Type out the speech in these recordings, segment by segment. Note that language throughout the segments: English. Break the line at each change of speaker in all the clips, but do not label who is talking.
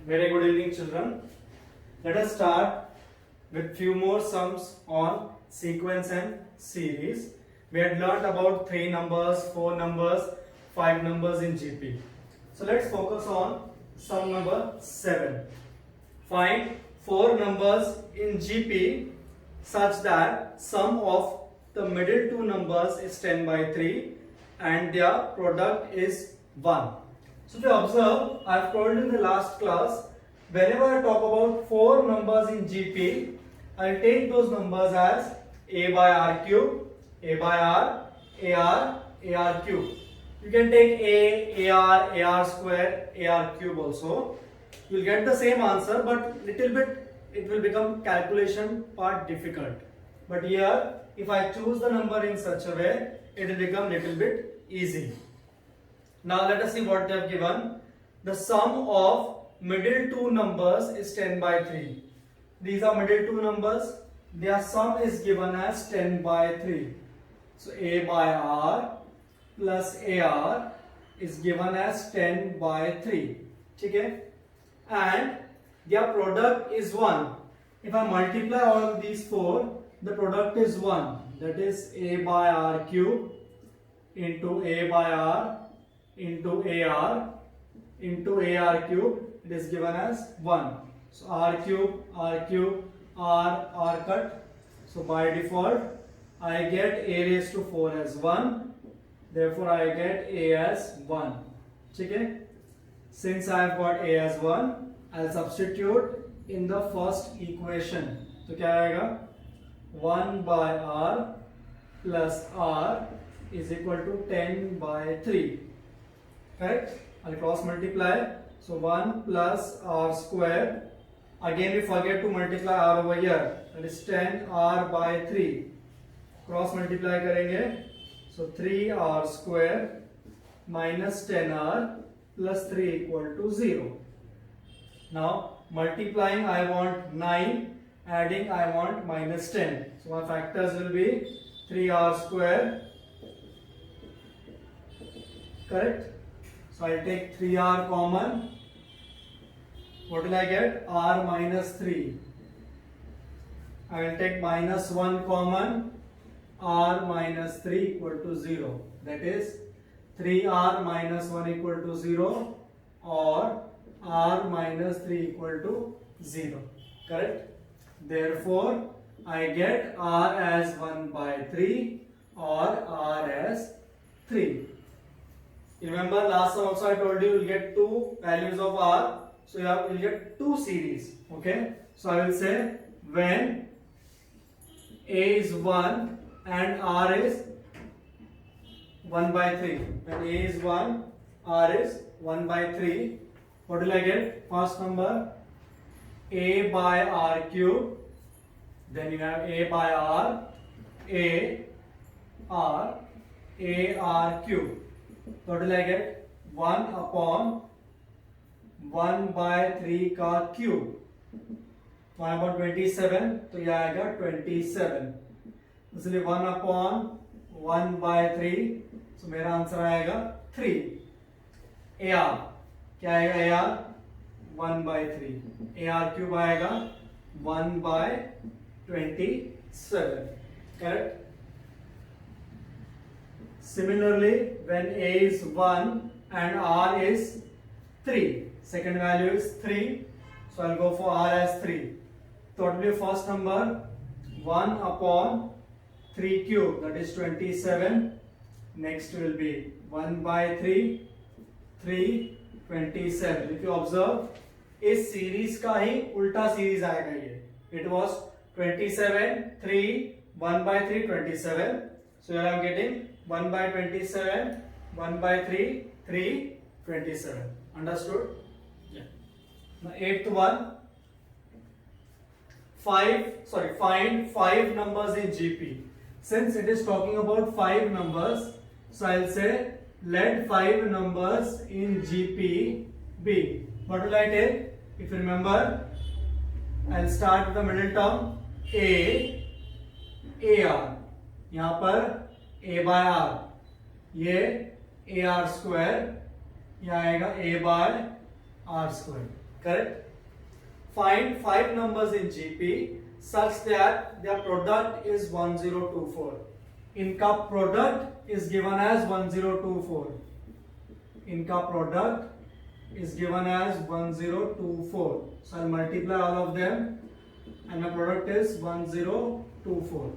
Very good evening, children. Let us start with few more sums on sequence and series. We had learned about 3 numbers, 4 numbers, 5 numbers in GP. So let's focus on sum number 7. Find 4 numbers in GP such that sum of the middle two numbers is 10 by 3 and their product is 1. So if you observe, I have told you in the last class, whenever I talk about 4 numbers in GP, I will take those numbers as a by r cube, a by r, ar cube. You can take a, ar square, ar cube also. You will get the same answer, but little bit it will become calculation part difficult. But here, if I choose the number in such a way, it will become little bit easy. Now let us see what they have given. The sum of middle two numbers is 10 by 3. These are middle two numbers. Their sum is given as 10 by 3. So a by r plus ar is given as 10 by 3. Okay? And their product is 1. If I multiply all of these 4, the product is 1. That is a by r cube into a by r into ar cube, it is given as 1. So r cube, r cut. So by default, I get a raised to 4 as 1. Therefore, I get a as 1. Okay? Since I have got a as 1, I'll substitute in the first equation. So क्या आएगा? 1 by r plus r is equal to 10 by 3. Correct? I'll cross multiply. So 1 plus r square. Again we forget to multiply r over here. That is 10r by 3. Cross multiply करेंगे. So 3r square minus 10r plus 3 equal to 0. Now multiplying I want 9. Adding I want minus 10. So my factors will be 3r square. Correct? So I'll take 3r common. What will I get? R minus 3. I will take minus 1 common. R minus 3 equal to 0. That is 3r minus 1 equal to 0 or r minus 3 equal to 0. Correct? Therefore, I get r as 1 by 3 or r as 3. Remember last time also I told you will get two values of r. So you will get two series. Okay. So I will say when a is 1 and r is 1 by 3. When a is 1, r is 1 by 3. What will I get? First number a by r cube. Then you have a by r, ar cube. What will I get? 1 upon 1 by 3 का cube. 1 upon 27, तो यह आएगा 27. इसलिए 1 upon 1 by 3, तो मेरा answer आएगा 3. AR, क्या आएगा AR? 1 by 3. AR cube आएगा 1 by 27. Correct? Similarly, when a is 1 and r is 3, second value is 3, so I'll go for r as 3. So what will be first number? 1 upon 3 cube, that is 27. Next will be 1 by 3, 27. If you observe, इस series का ही उल्टा series आएगा ये. It was 27, 3, 1 by 3, 27. So here I am getting 1 by 27, 1 by 3, 3, 27. Understood? Yeah. Now 8th one. Find 5 numbers in GP. Since it is talking about 5 numbers, so I'll say let 5 numbers in GP be. What will I take? If you remember, I'll start with the middle term AR. यहाँ पर a by r, ये ar square, ये आएगा a by r square. correct? Find 5 numbers in GP such that their product is 1024. इनका product is given as 1024. इनका product is given as 1024. So I'll multiply all of them and my product is 1024.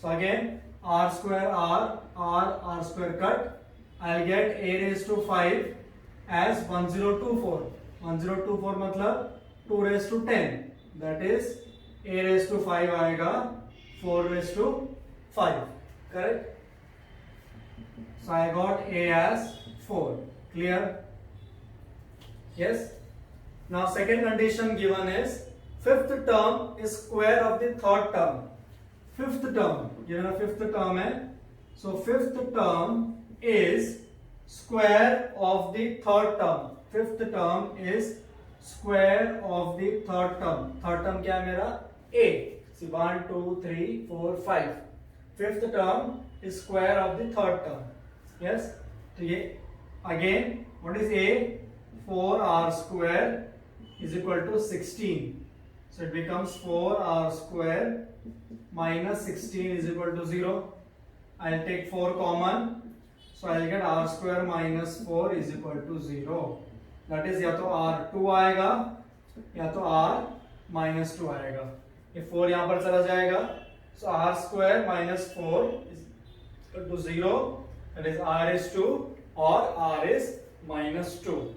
So again r square r square cut. I'll get a raised to 5 as 1024. 1024 मतलब 2 raised to 10. That is a raised to 5 आएगा 4 raised to 5. Correct? So I got a as 4. Clear? Yes? Now second condition given is fifth term is square of the third term. Fifth term, given a fifth term है, so fifth term is square of the third term. Fifth term is square of the third term. Third term क्या है मेरा? A. See 1, 2, 3, 4, 5. Fifth term is square of the third term. Yes? तो ये again what is A? 4r square is equal to 16. So it becomes 4r square minus 16 is equal to 0. I'll take 4 common. So I'll get r square minus 4 is equal to 0. That is या तो r2 आएगा या तो r minus 2 आएगा. ये 4 यहाँ पर चला जाएगा. So r square minus 4 is equal to 0. That is r is 2 or r is minus 2.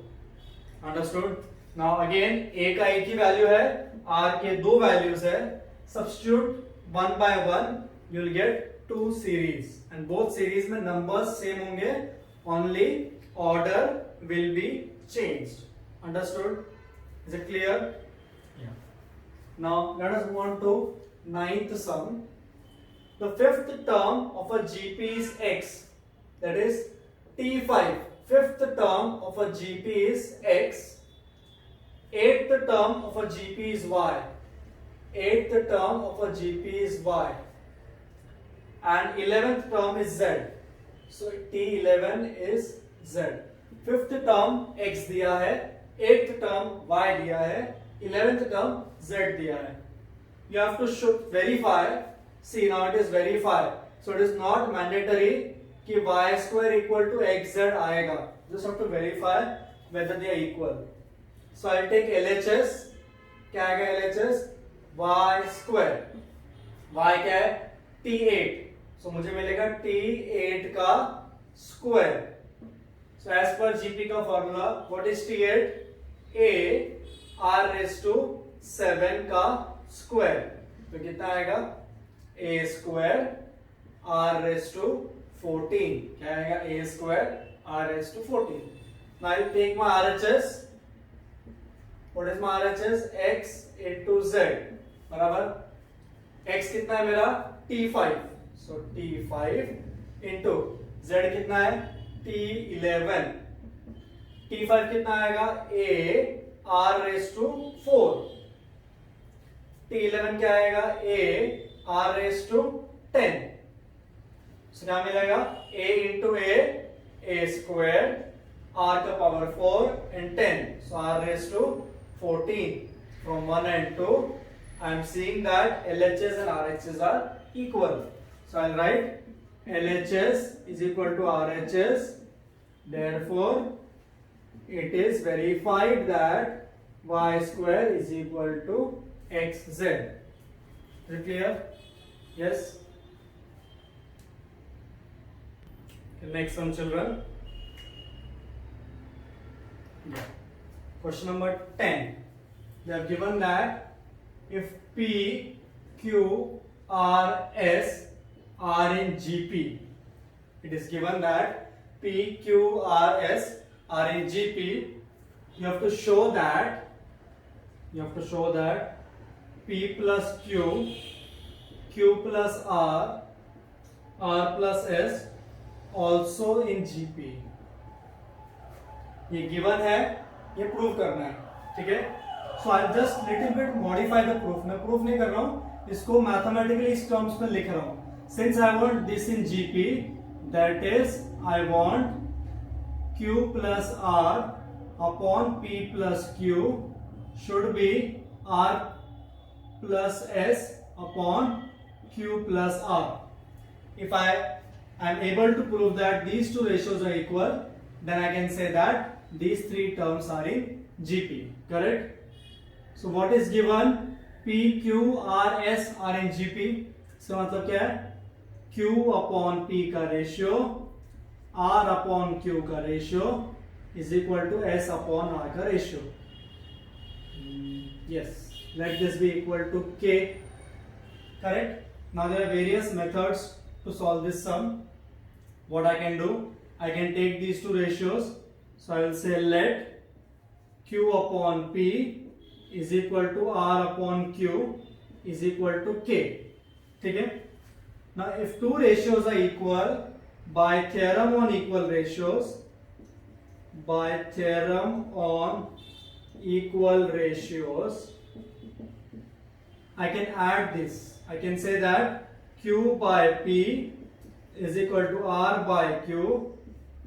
Understood? Now again a का एक ही वैल्यू है, r के दो वैल्यूज है. Substitute one by one, you will get two series, and both series में numbers same होंगे, only order will be changed. Understood? Is it clear? Yeah. Now let us move on to ninth sum. The fifth term of a GP is x, that is T5. Fifth term of a GP is x. Eighth term of a GP is y. Eighth term of a GP is y. And 11th term is z. So T11 is z. Fifth term x दिया है, 8th term y दिया है, 11th term z दिया है. You have to verify. See, now it is verify. So it is not mandatory कि y square equal to xz आएगा. Just have to verify whether they are equal. So I'll take LHS. क्या आएगा LHS? y square. y क्या है? T8. So मुझे मिलेगा T8 का square. So as per GP का formula, what is T8? A r raised to 7 का square. तो कितना आएगा? A square r raised to 14. क्या आएगा? A square r raised to 14. Now I'll take my RHS. What is my RHS? X into Z. बराबर? X कितना है मेरा? T5. So T5 into Z कितना है? T11. T5 कितना आएगा? A r raised to 4. T11 क्या आएगा? A r raised to 10. So क्या मिलेगा? A into A square, r का power 4 and 10. So r raised to 14. From 1 and 2, I am seeing that LHS and RHS are equal. So I'll write LHS is equal to RHS. Therefore, it is verified that y square is equal to xz. Is it clear? Yes? Okay, next one, children. Yeah. Question number 10. They have given that if P, Q, R, S are in GP, it is given that P, Q, R, S are in GP. You have to show that P plus Q, Q plus R, R plus S also in GP. ये given है, ये prove करना है, ठीक है? So I'll just little bit modify the proof. मैं proof नहीं कर रहा हूँ, इसको मैथमेटिकली इस टर्म्स में लिख रहा हूँ. Since I want this in GP, that is I want Q plus R upon P plus Q should be R plus S upon Q plus R. If I am able to prove that these two ratios are equal, then I can say that these three terms are in GP. Correct? So what is given? P, Q, R, S are in GP. इसका मतलब क्या है? Q upon P का ratio, R upon Q का ratio is equal to S upon R का ratio. Yes, let this be equal to K. Correct? Now there are various methods to solve this sum. What I can do? I can take these two ratios. So I will say let Q upon P is equal to R upon Q is equal to K. ठीक है? Now if two ratios are equal, by theorem on equal ratios, I can add this. I can say that Q by P is equal to R by Q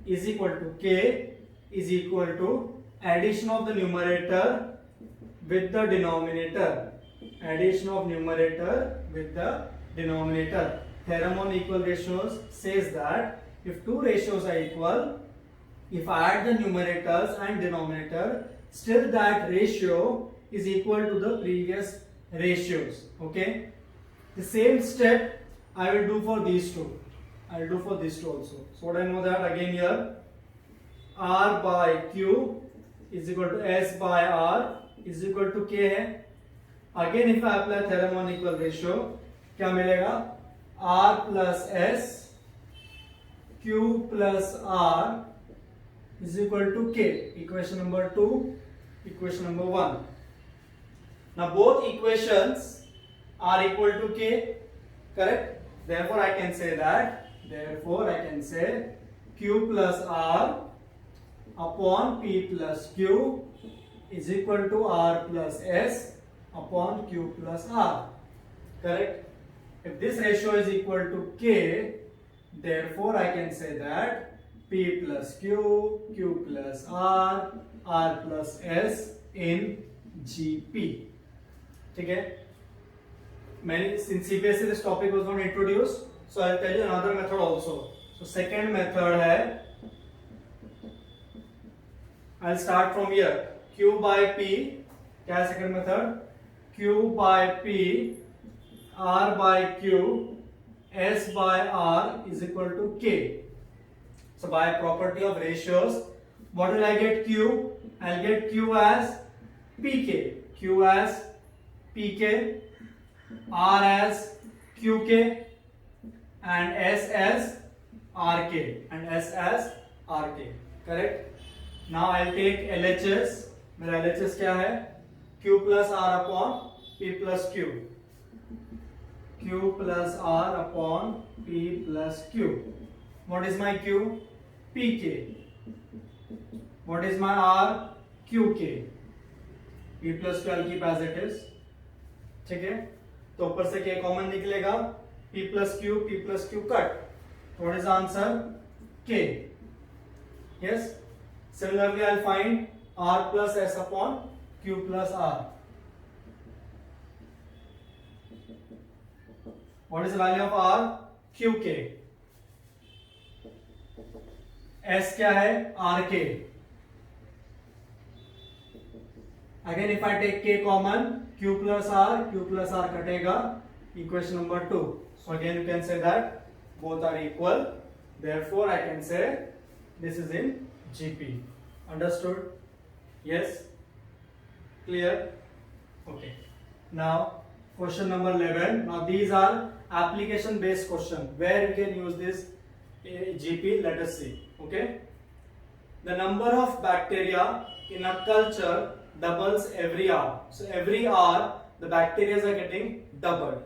is equal to K is equal to addition of the numerator with the denominator. Addition of numerator with the denominator. Theorem on equal ratios says that if two ratios are equal, if I add the numerators and denominator, still that ratio is equal to the previous ratios. Okay? The same step I will do for these two. I will do for these two also. So what I know that again here, R by Q is equal to S by R is equal to K है. Again if I apply theorem on equal ratio, क्या मिलेगा? R plus S, Q plus R is equal to K. Equation number 2, equation number 1. Now both equations are equal to K. Correct? Therefore I can say Q plus R upon P plus Q is equal to R plus S upon Q plus R. Correct? If this ratio is equal to K, therefore I can say that P plus Q, Q plus R, R plus S in GP. ठीक है? Since CBSE this topic was not introduced, so I'll tell you another method also. So second method है, I'll start from here. Q by P, क्या है second method? Q by P, R by Q, S by R is equal to K. So by property of ratios, what will I get Q? I'll get Q as PK, Q as PK, R as QK, and S as RK, correct? Now I'll take LHS. मेरा LHS क्या है? Q plus R upon P plus Q. Q plus R upon P plus Q. What is my Q? PK. What is my R? QK. P plus Q I'll keep as it is. ठीक है? तो ऊपर से K common निकलेगा. P plus Q cut. What is the answer? K. Yes. Similarly, I'll find R plus S upon Q plus R. What is the value of R? QK. S क्या है? RK. Again, if I take K common, Q plus R कटेगा. Equation number 2. So again, you can say that both are equal. Therefore, I can say this is in GP. Understood? Yes? Clear? Okay. Now, question number 11. Now, these are application-based question where you can use this GP. Let us see. Okay. The number of bacteria in a culture doubles every hour. So every hour, the bacteria are getting doubled.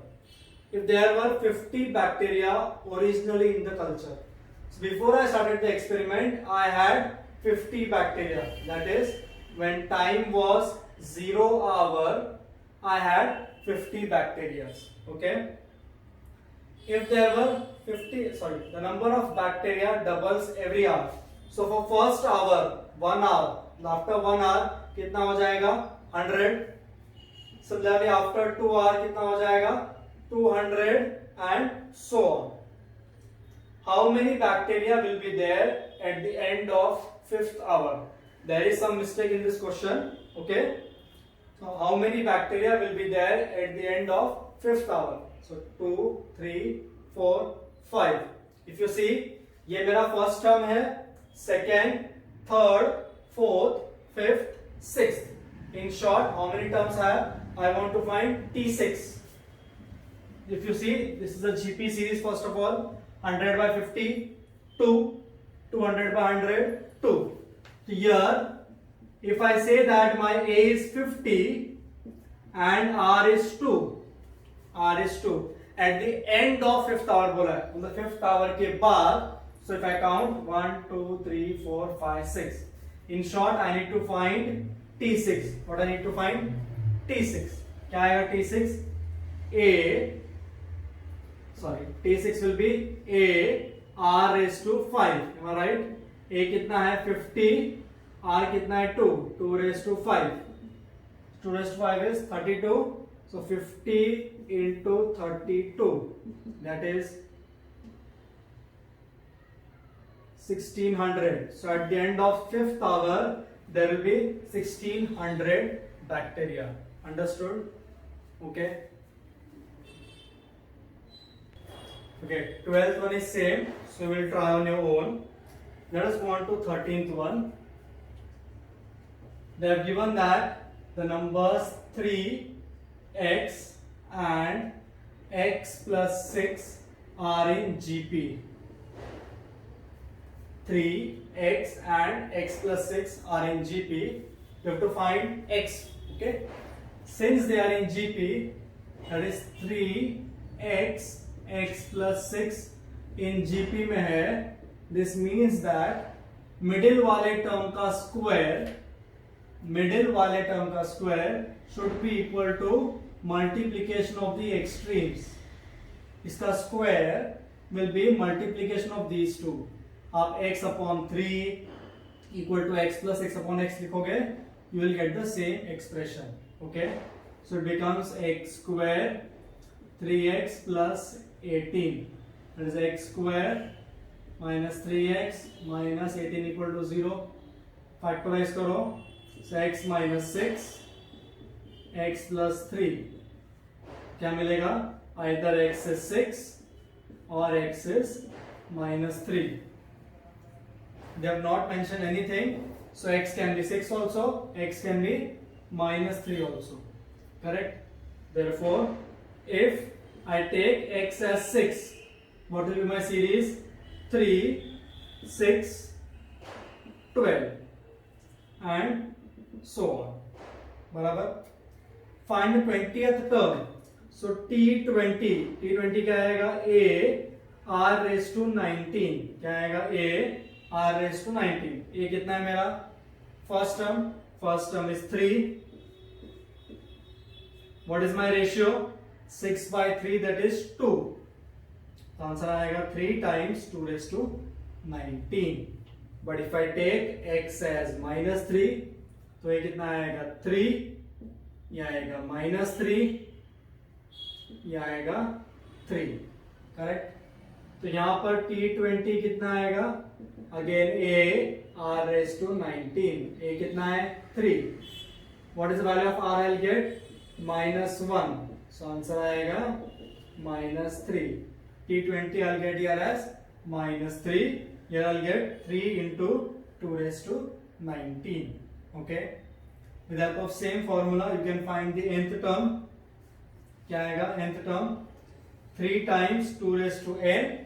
If there were 50 bacteria originally in the culture, so before I started the experiment, I had 50 bacteria. That is, when time was 0 hour, I had 50 bacteria. Okay. If there were the number of bacteria doubles every hour. So for first hour, 1 hour, after 1 hour, कितना हो जाएगा? 100. Similarly, after 2 hour कितना हो जाएगा 200 and so on. How many bacteria will be there at the end of 5th hour? There is some mistake in this question. Okay. So how many bacteria will be there at the end of 5th hour? So 2, 3, 4, 5. If you see, ये मेरा first term है, second, third, fourth, fifth, sixth. In short, how many terms I have? I want to find T6. If you see, this is a GP series first of all. 100 by 50, 2. 200 by 100, 2. So here, if I say that my A is 50 and R is 2. R is 2. At the end of 5th hour बोला है, मतलब 5th hour के बाद. So if I count 1, 2, 3, 4, 5, 6. In short, I need to find T6. What I need to find? T6. क्या आएगा T6? T6 will be A R raised to 5. Am I right? A कितना है 50, R कितना है 2. 2 raised to 5. 2 raised to 5 is 32. So 50 into 32. That is 1600. So at the end of 5th hour, there will be 1600 bacteria. Understood? Okay. Okay. 12th one is same. So we will try on your own. Let us go on to 13th one. They have given that the numbers 3x and x plus 6 are in GP. 3x and x plus 6 are in GP. You have to find x. Okay. Since they are in GP, that is 3x x plus 6 in GP में है. This means that middle वाले term का square should be equal to multiplication of the extremes. इसका square will be multiplication of these two. आप x upon 3 equal to x plus x upon x लिखोगे, you will get the same expression. Okay, so it becomes x square 3x plus 18. That is x square minus 3x minus 18 equal to 0. Factorize करो, so x minus 6 x plus 3 क्या मिलेगा? Either x is 6 or x is minus 3. They have not mentioned anything, so x can be 6 also, x can be minus 3 also. Correct? Therefore, if I take x as 6, what will be my series? 3, 6, 12 and so on. बराबर? Find the 20th term. So T20 क्या आएगा? A R raised to 19. क्या आएगा? A R raised to 19. ये कितना है मेरा? First term is 3. What is my ratio? 6 by 3, that is 2. तो आंसर आएगा 3 times 2 raised to 19. But if I take x as minus 3, तो ये कितना आएगा? 3. ये आएगा minus 3. ये आएगा 3. करेक्ट? तो यहाँ पर T20 कितना आएगा? Again A R raised to 19. A कितना है? 3. What is the value of R I'll get? minus 1. So answer आएगा minus 3. T20 I'll get here as minus 3. Here I'll get 3 into 2 raised to 19. Okay. With the help of same formula, you can find the nth term. क्या आएगा nth term? 3 times 2 raised to n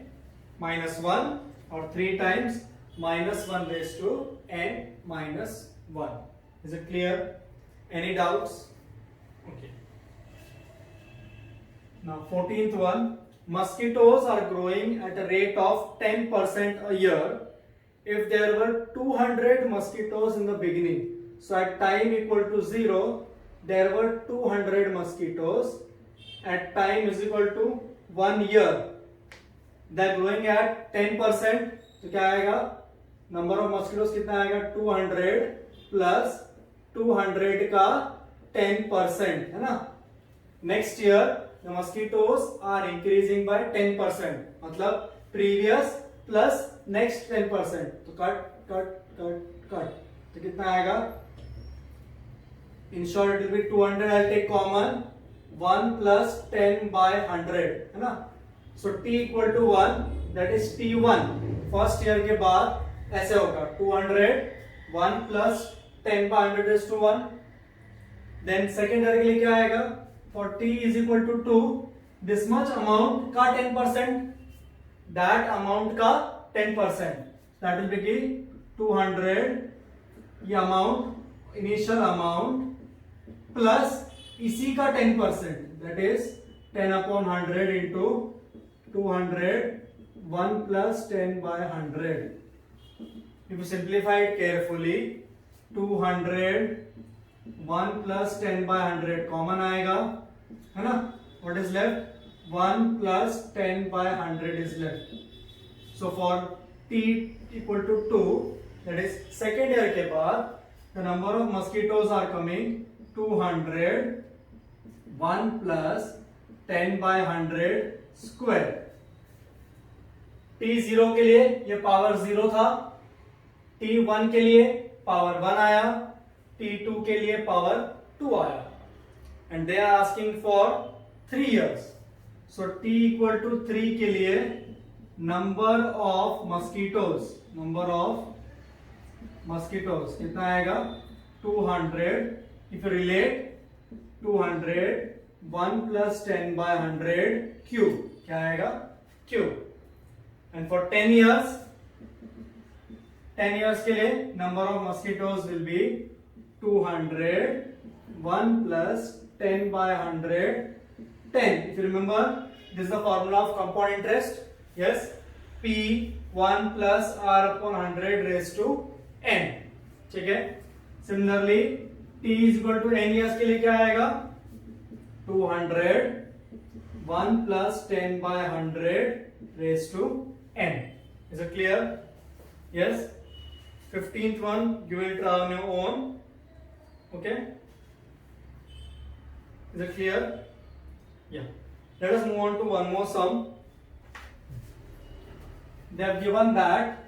minus 1 or 3 times minus 1 raised to n minus 1. Is it clear? Any doubts? Okay. Now 14th one. Mosquitoes are growing at a rate of 10% a year if there were 200 mosquitoes in the beginning. So at time equal to 0, there were 200 mosquitoes. At time is equal to 1 year. They are growing at 10%. तो क्या आएगा? Number of mosquitoes कितना आएगा? 200 plus 200 का 10%, है ना. Next year the mosquitoes are increasing by 10%, मतलब previous plus next 10%. तो कट कट कट कट, तो कितना आएगा? In short it will be 200. I take common 1 plus 10 by 100, है ना. So t equal to 1, that is t1. First year के बाद ऐसे होगा 200, 1 plus 10 by 100 is to 1. Then second year के लिए क्या आएगा? For t is equal to 2, this much amount का 10%, दैट अमाउंट का 10%, दैट विल बी 200. ये अमाउंट, इनिशियल अमाउंट प्लस इसी का 10%, that is 10 upon 100 into 200, 1 plus 10 by 100. If you simplify it carefully, 200, 1 plus 10 by 100 common आएगा, है ना. What is left? 1 plus 10 by 100 is left. So for t equal to 2, that is second year के बाद the number of mosquitoes are coming 200, 1 plus 10 by 100 square. t0 के लिए ये power 0 था, t1 के लिए पावर 1 आया, t2 के लिए पावर 2 आया, and they are asking for 3 years. So t equal to 3 के लिए नंबर ऑफ मस्किटोज कितना आएगा? 200. If you relate 200, 1 plus 10 by 100 cube, क्या आएगा? Cube. And for 10 years, 10 years के लिए number of mosquitoes will be 200, 1 plus 10 by 100, 10. If you remember, this is the formula of compound interest. Yes, P 1 plus R upon 100 raised to n. ठीक है. Similarly, t is equal to n years के लिए क्या आएगा? 200, 1 plus 10 by 100 raised to n. Is it clear? Yes. 15th one you will try on your own. Okay. Is it clear? Yeah. Let us move on to one more sum. They have given that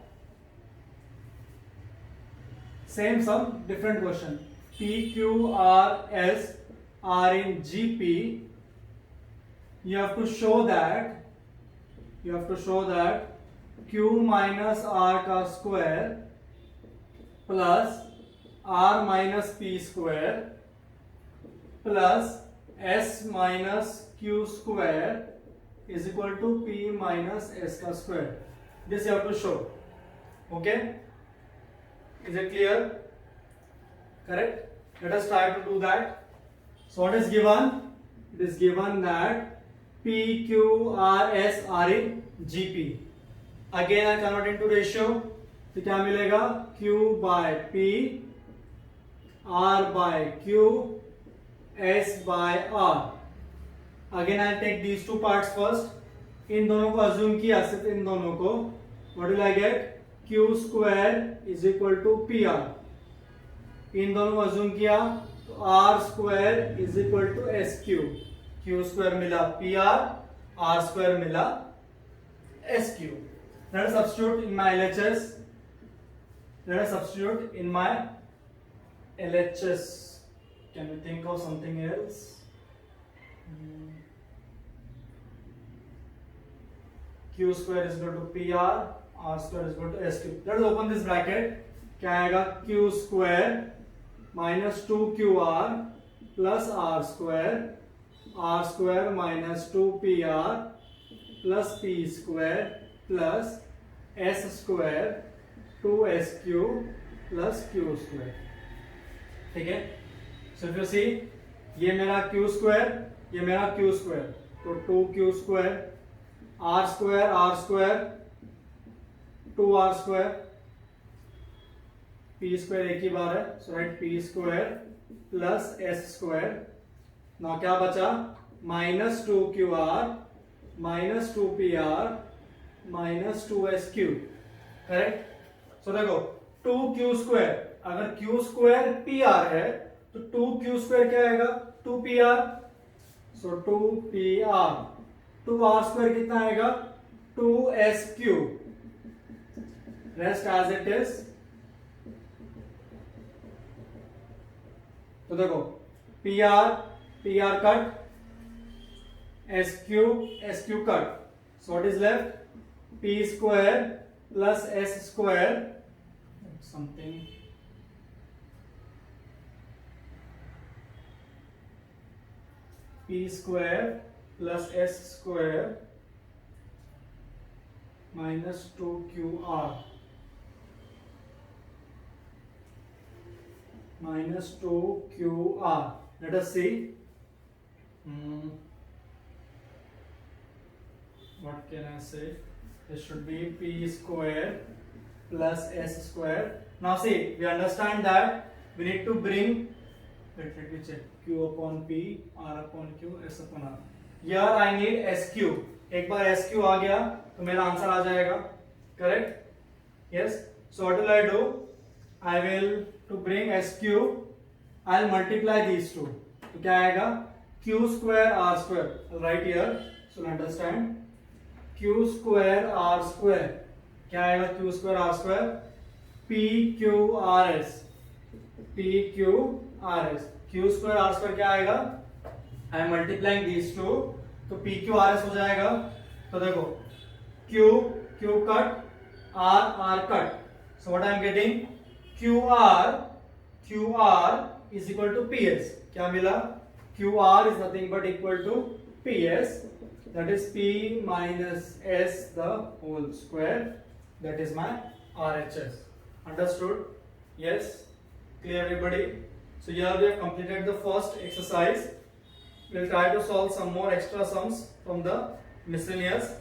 same sum, different question. P, Q, R, S are in GP. You have to show that Q minus R का square plus R minus P square plus S minus Q square is equal to P minus S का square. This you have to show. Okay? Is it clear? Correct? Let us try to do that. So what is given? It is given that P, Q, R, S are in GP. Again I convert into ratio. तो क्या मिलेगा? Q by P, R by Q, S by R. Again I take these two parts first. इन दोनों को assume किया, सिर्फ इन दोनों को. What will I get? Q square is equal to PR. इन दोनों को assume किया तो R square is equal to SQ. Q square मिला PR, R square मिला SQ. Let us substitute in my LHS. Can we think of something else? Q square is equal to PR, R square is equal to SQ. Let us open this bracket. क्या आएगा? Q square minus 2QR plus R square minus 2PR plus P square plus S square 2SQ plus Q square. ठीक है. So if you see, ये मेरा Q square, ये मेरा Q square, तो 2Q square, R square, 2R square, P square एक ही बार है, so write P square plus S square. now क्या बचा? minus 2QR minus 2PR minus 2SQ. Correct. so देखो 2Q square, अगर Q square PR है तो 2q² क्या आएगा 2pr, सो 2pr, 2r² कितना आएगा 2sq, rest as it is. तो देखो pr cut, sq cut, so what is left p square plus s square something, p square plus s square minus 2qr minus 2qr. Let us see. What can I say? This should be p square plus s square. Now see, we understand that we need to bring, let me check, q upon p, r upon q, s upon r. Here I need sq. एक बार sq आ गया तो मेरा answer आ जाएगा, correct? Yes. So what will I do? I will to bring sq, I'll multiply these two. तो क्या आएगा q square r square. I'll write here so you understand. q square r square क्या आएगा q square r square p q r s, p q r s, q square r square क्या आएगा, I am multiplying these two, तो p q r s हो जाएगा। तो देखो q cut, r cut, so what I am getting q r is equal to ps, क्या मिला q r is nothing but equal to ps, that is p minus s the whole square, that is my RHS. Understood? Yes? Clear everybody? So here we have completed the first exercise. We'll try to solve some more extra sums from the miscellaneous.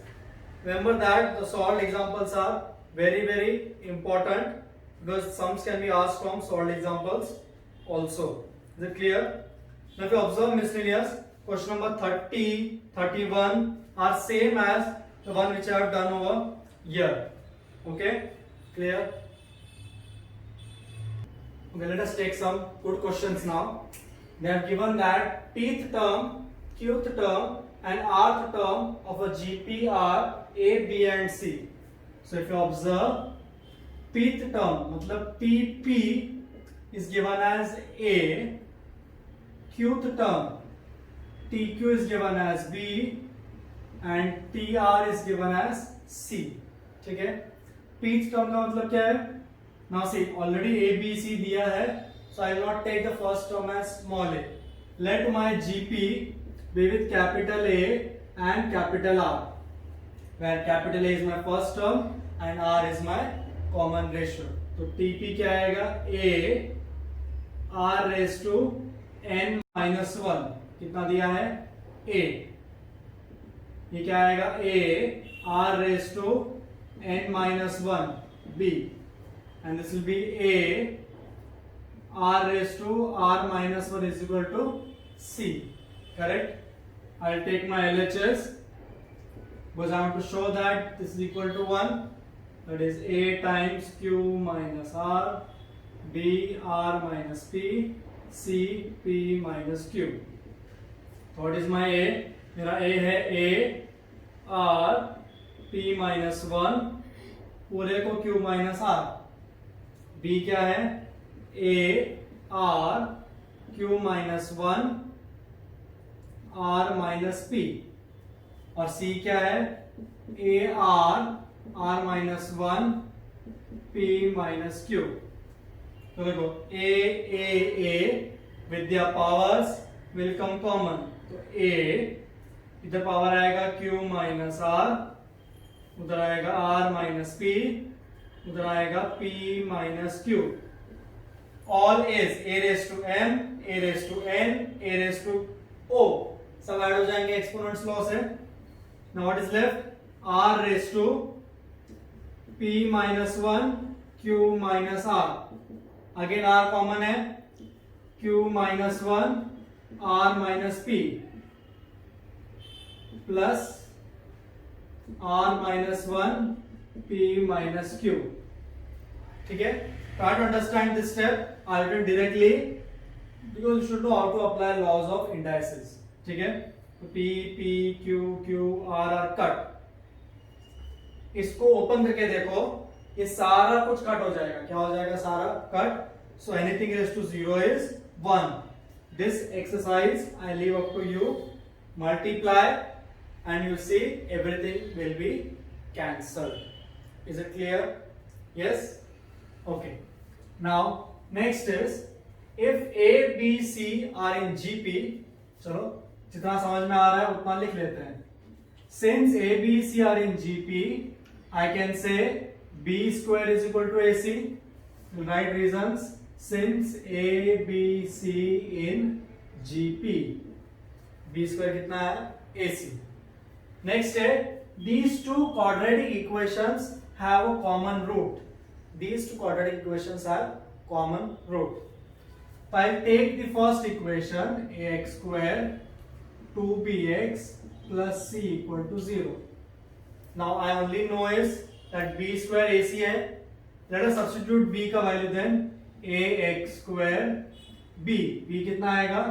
Remember that the solved examples are very important because sums can be asked from solved examples also. Is it clear? Now if you observe miscellaneous, question number 30, 31 are same as the one which I have done over here. Okay? Clear? Okay, let us take some good questions now. They have given that pth term, qth term and rth term of a GP are A, B and C. So if you observe, pth term मतलब PP is given as A, qth term TQ is given as B and TR is given as C. ठीक है, pth term का मतलब क्या है? Now see, already A, B, C दिया है, so I will not take the first term as small a. Let my GP be with capital A and capital R, where capital A is my first term and R is my common ratio. तो TP क्या आएगा? A R raised to n minus 1, कितना दिया है? A. ये क्या आएगा? A R raised to n minus 1 B, and this will be A R raised to R minus 1 is equal to C. Correct? I'll take my LHS because I want to show that this is equal to 1. That is A times Q minus R, B R minus P, C P minus Q. So what is my A? मेरा A है A R P minus 1 पूरे को Q minus R. B क्या है? A R Q minus 1 R minus P, और C क्या है? A R R minus 1 P minus Q. तो देखो A with their powers will come common. तो A इधर पावर आएगा Q minus R, उधर आएगा R minus P, उधर आएगा P minus Q. All is A raised to M, A raised to N, A raised to O. सब add हो जाएंगे एक्सपोनेंट्स लॉ से. Now what is left? R raised to P minus 1 Q minus R. Again R common है. Q minus 1 R minus P plus R minus 1 P minus Q. ठीक है? Try to understand this step. I'll do directly. because you should know how to apply laws of indices. ठीक है, तो P P Q Q R R cut, इसको open करके देखो, ये सारा कुछ कट हो जाएगा. क्या हो जाएगा? सारा cut. So anything raise to 0 is 1. This exercise I leave up to you. Multiply and you see everything will be cancelled. Is it clear? Yes? Okay. Now next is if A, B, C are in GP. चलो जितना समझ में आ रहा है उतना लिख लेते हैं. Since A, B, C are in GP, I can say B square is equal to AC. We'll write reasons. Since A, B, C in GP, B square कितना है? AC. Next है, these two quadratic equations have a common root. These two quadratic equations have common root. So I'll take the first equation, ax square 2bx plus c equal to 0. Now I only know is that b square ac है. Let us substitute b का value then. ax square b कितना आएगा?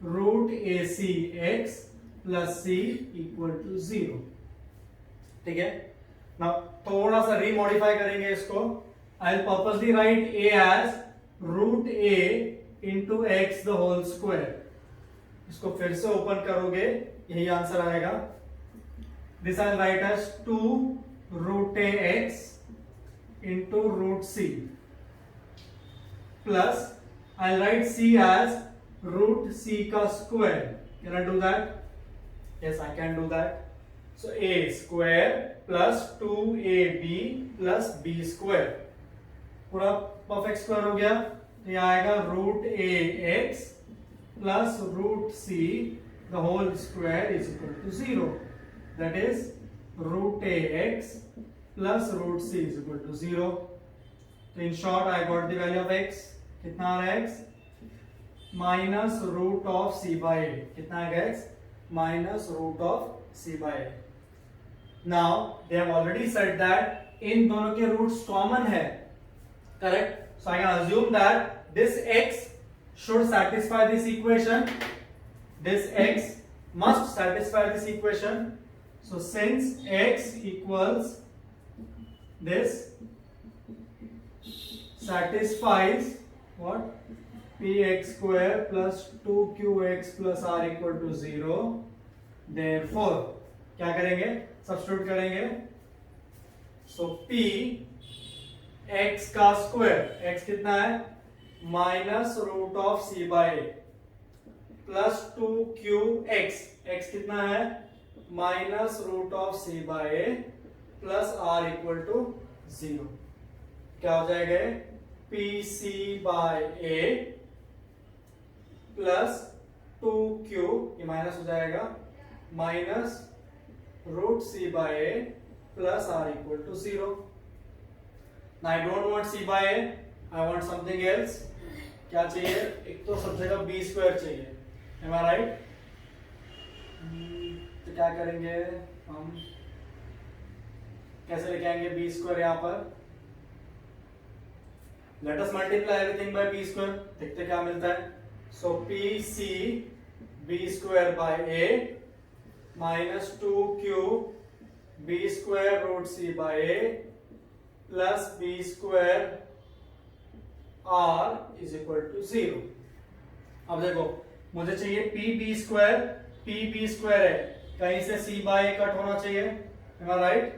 root ac x plus C equal to 0. ठीक है. Now थोड़ा सा remodify करेंगे इसको. I will purposely write A as root A into X the whole square. इसको फिर से ओपन करोगे, यही आंसर आएगा. This I write as 2 root A X into root C plus I write C as root C का square. Can I do that? Yes, I can do that. So a square plus 2ab plus b square पूरा perfect square हो गया. तो ये आएगा root A X plus root C the whole square is equal to 0. That is root A X plus root C is equal to 0. तो in short I got the value of X. कितना आ रहा है? X minus root of C by A. कितना आएगा? X minus root of c by a. Now they have already said that इन दोनों के roots common है. Correct? So I can assume that this x should satisfy this equation. This x must satisfy this equation. So since x equals this satisfies what? px square plus 2qx plus r equal to 0. Therefore क्या करेंगे? Substitute करेंगे. So p x का square, x कितना है? Minus root of c by a plus 2qx, x कितना है? Minus root of c by a plus r equal to 0. क्या हो जाएगा? pc bye a plus 2q, ये माइनस हो जाएगा, minus root C by A plus R equal to 0. I don't want C by A, I want something else. क्या चाहिए? एक तो सब जगह बी स्क्वायर चाहिए. Am I right? तो क्या करेंगे हम? कैसे लेके आएंगे बी स्क्वायर यहां पर? Let us multiply everything by B square. देखते क्या मिलता है. So PC b square by a minus 2q b square root c by a plus b square r is equal to 0. अब देखो, मुझे चाहिए p b square है, कहीं से c by a कट होना चाहिए. Am I right?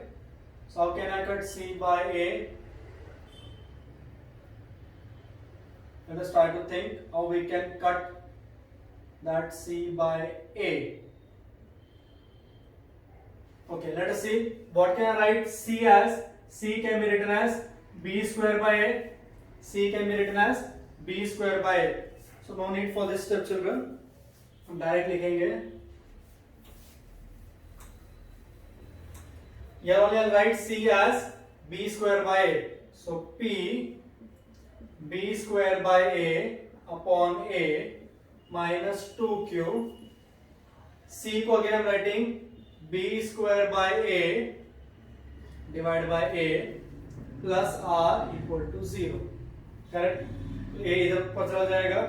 So how can I cut c by a? Let us try to think how we can cut that c by a. Okay, let us see. What can I write c as? C can be written as b square by a. C can be written as b square by a. So no need for this step, children. हम direct लिखेंगे. Here only I'll write c as b square by a. So p b square by a upon a minus 2q. C को again I'm writing b square by a divided by a plus r equal to 0. Correct? a इधर ऊपर चला जाएगा,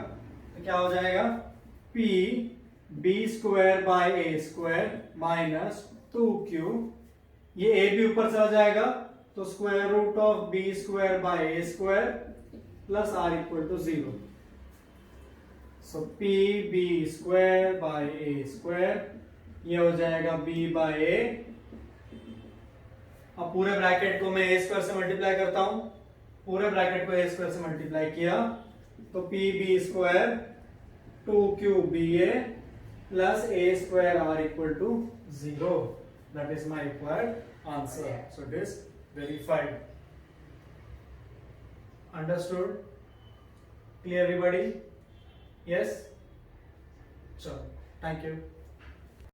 तो क्या हो जाएगा, p b square by A square minus 2q, ये a भी ऊपर चला जाएगा तो square root of b square by A square plus r equal to 0. So p b square by A square, ये हो जाएगा b बाय ए. अब पूरे ब्रैकेट को मैं ए स्क्वायर से मल्टीप्लाई करता हूं, पूरे ब्रैकेट को ए स्क्वायर से मल्टीप्लाई किया तो P B square 2qba plus A square R equal to 0. That is my required answer. So it is verified. Understood? Clear everybody? Yes. चलो, थैंक यू.